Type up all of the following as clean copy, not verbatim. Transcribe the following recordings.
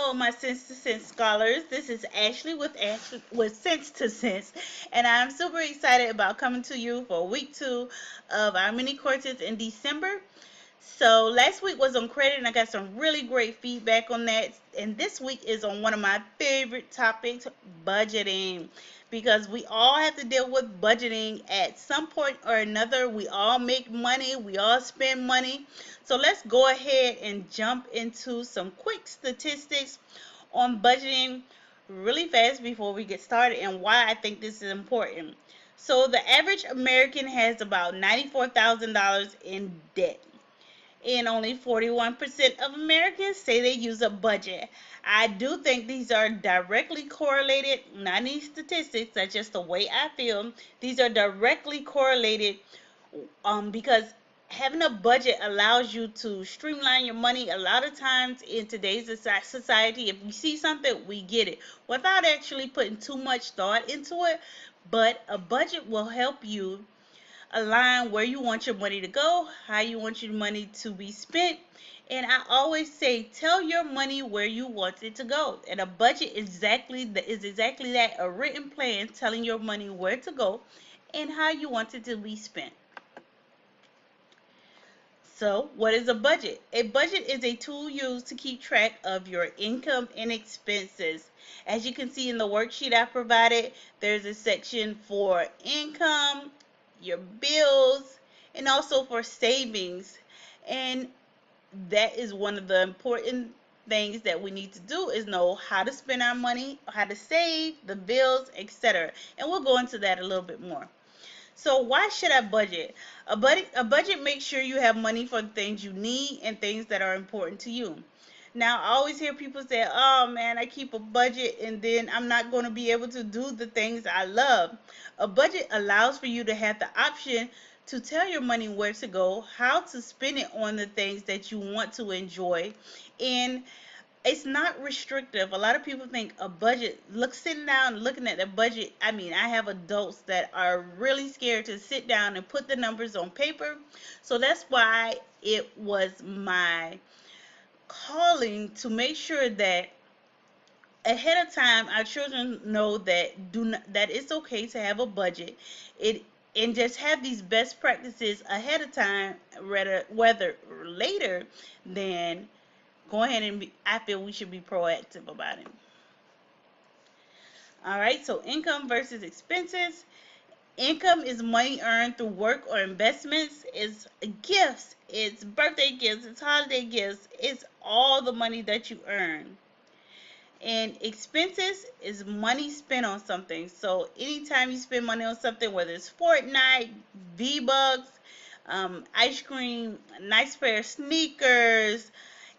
Hello, my Sense to Sense scholars. This is Ashley with Sense to Sense, and I'm super excited about coming to you for week 2 of our mini courses in December. So last week was on credit, and I got some really great feedback on that. And this week is on one of my favorite topics, budgeting. Because we all have to deal with budgeting at some point or another. We all make money, we all spend money. So let's go ahead and jump into some quick statistics on budgeting really fast before we get started and why I think this is important. So the average American has about $94,000 in debt, and only 41% of Americans say they use a budget. I do think these are directly correlated, not any statistics, that's just the way I feel. These are directly correlated because having a budget allows you to streamline your money. A lot of times in today's society, if we see something, we get it without actually putting too much thought into it. But a budget will help you align where you want your money to go, how you want your money to be spent. And I always say, tell your money where you want it to go. And a budget is exactly that, a written plan telling your money where to go and how you want it to be spent. So, what is a budget? A budget is a tool used to keep track of your income and expenses. As you can see in the worksheet I provided, there's a section for income, your bills, and also for savings. And that is one of the important things that we need to do is know how to spend our money, how to save, the bills, etc. And we'll go into that a little bit more. So why should I budget? A budget makes sure you have money for the things you need and things that are important to you. Now, I always hear people say, "Oh man, I keep a budget and then I'm not going to be able to do the things I love." A budget allows for you to have the option to tell your money where to go, how to spend it on the things that you want to enjoy, and it's not restrictive. A lot of people think a budget, look, sitting down and looking at the budget. I mean, I have adults that are really scared to sit down and put the numbers on paper. So that's why it was my calling to make sure that ahead of time our children know that that it's okay to have a budget. It and just have these best practices ahead of time, rather whether later than go ahead and I feel we should be proactive about it. All right, so income versus expenses. Income is money earned through work or investments. It's gifts, it's birthday gifts, it's holiday gifts, it's all the money that you earn. And expenses is money spent on something. So anytime you spend money on something, whether it's Fortnite, V-Bucks, ice cream, nice pair of sneakers,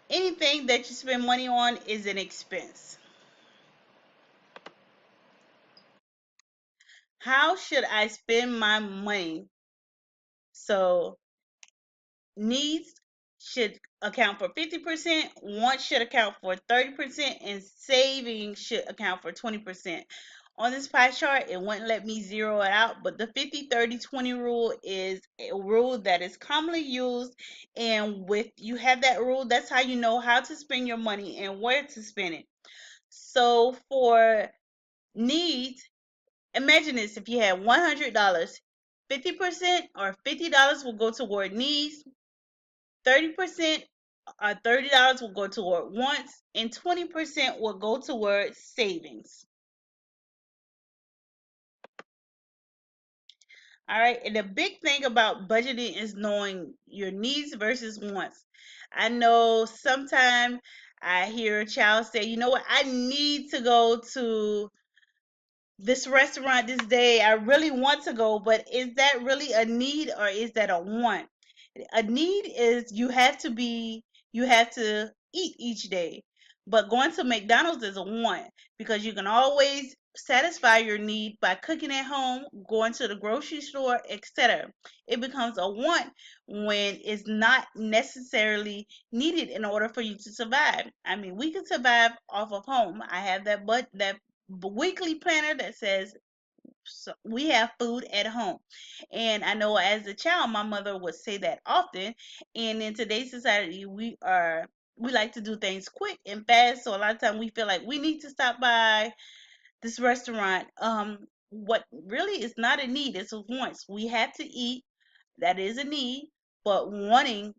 anything that you spend money on is an expense. How should I spend my money? So needs should account for 50%, wants should account for 30%, and savings should account for 20%. On this pie chart, it wouldn't let me zero it out, but the 50-30-20 rule is a rule that is commonly used. And with you have that rule, that's how you know how to spend your money and where to spend it. So for needs, imagine this: if you had $100, 50% or $50 will go toward needs, 30% or $30 will go toward wants, and 20% will go toward savings. All right, and the big thing about budgeting is knowing your needs versus wants. I know sometimes I hear a child say, you know what, I need to go to this restaurant this day. I really want to go, but is that really a need or is that a want? A need is you have to eat each day. But going to McDonald's is a want because you can always satisfy your need by cooking at home, going to the grocery store, etc. It becomes a want when it's not necessarily needed in order for you to survive. I mean, we can survive off of home. I have that weekly planner that says so we have food at home. And I know as a child, my mother would say that often. And in today's society, we are we like to do things quick and fast. So a lot of time we feel like we need to stop by this restaurant. What really is not a need, it's a want. We have to eat. That is a need, but wanting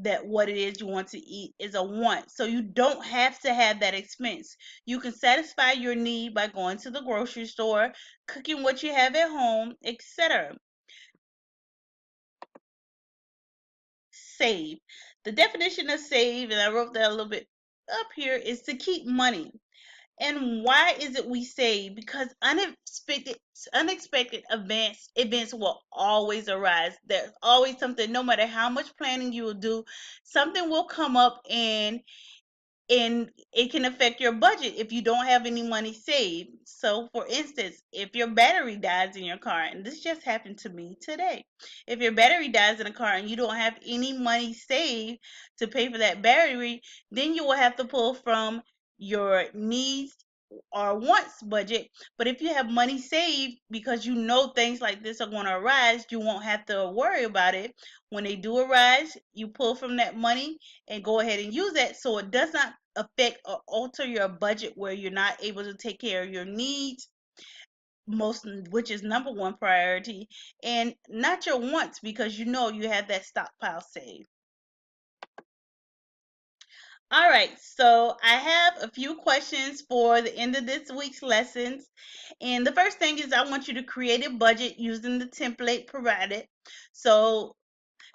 that what it is you want to eat is a want. So you don't have to have that expense. You can satisfy your need by going to the grocery store, cooking what you have at home, etc. Save. The definition of save, and I wrote that a little bit up here, is to keep money. And why is it we save? Because unexpected events will always arise. There's always something, no matter how much planning you will do, something will come up and it can affect your budget if you don't have any money saved. So, for instance, if your battery dies in your car, and this just happened to me today, if your battery dies in a car and you don't have any money saved to pay for that battery, then you will have to pull from your needs or wants budget. But if you have money saved because you know things like this are going to arise, you won't have to worry about it. When they do arise, you pull from that money and go ahead and use that so it does not affect or alter your budget where you're not able to take care of your needs, most which is number one priority, and not your wants because you know you have that stockpile saved. All right, so I have a few questions for the end of this week's lessons. And the first thing is I want you to create a budget using the template provided. So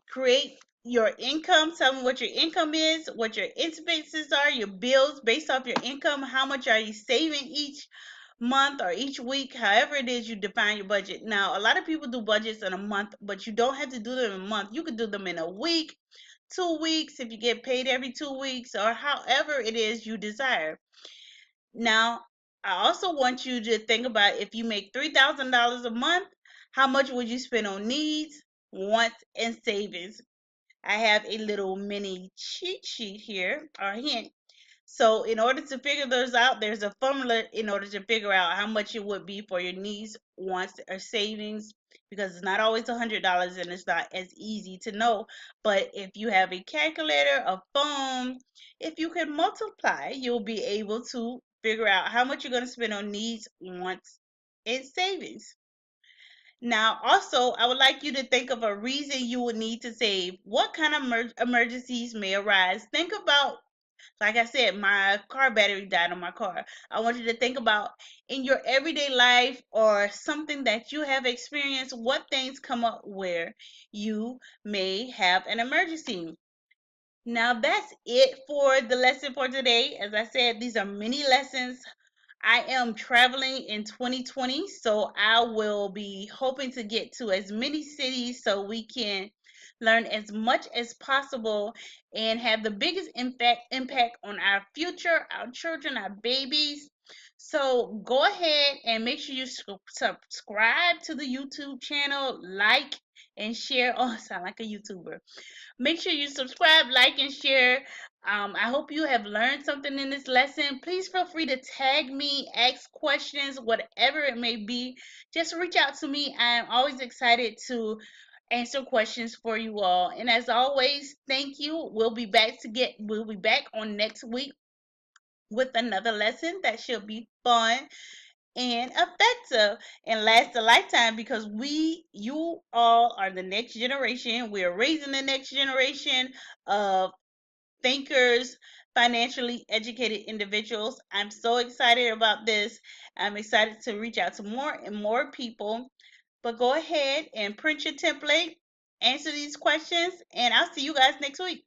create your income, tell me what your income is, what your expenses are, your bills based off your income, how much are you saving each month or each week, however it is you define your budget. Now, a lot of people do budgets in a month, but you don't have to do them in a month. You could do them in a week, 2 weeks if you get paid every 2 weeks, or however it is you desire. Now, I also want you to think about if you make $3,000 a month, how much would you spend on needs, wants, and savings? I have a little mini cheat sheet here, or hint. So in order to figure those out, there's a formula in order to figure out how much it would be for your needs, wants, or savings, because it's not always $100 and it's not as easy to know. But if you have a calculator, a phone, if you can multiply, you'll be able to figure out how much you're going to spend on needs, wants, and savings. Now, also, I would like you to think of a reason you would need to save. What kind of emergencies may arise? Think about, like I said, my car battery died on my car. I want you to think about in your everyday life or something that you have experienced, what things come up where you may have an emergency. Now, that's it for the lesson for today. As I said, these are mini lessons. I am traveling in 2020, so I will be hoping to get to as many cities so we can learn as much as possible and have the biggest impact on our future, our children, our babies. So go ahead and make sure you subscribe to the YouTube channel, like and share. Oh, I sound like a YouTuber. Make sure you subscribe, like, and share. I hope you have learned something in this lesson. Please feel free to tag me, ask questions, whatever it may be. Just reach out to me. I'm always excited to answer questions for you all. And as always, thank you. We'll be back on next week with another lesson that should be fun and effective and last a lifetime because you all are the next generation. We're raising the next generation of thinkers, financially educated individuals. I'm so excited about this. I'm excited to reach out to more and more people. But go ahead and print your template, answer these questions, and I'll see you guys next week.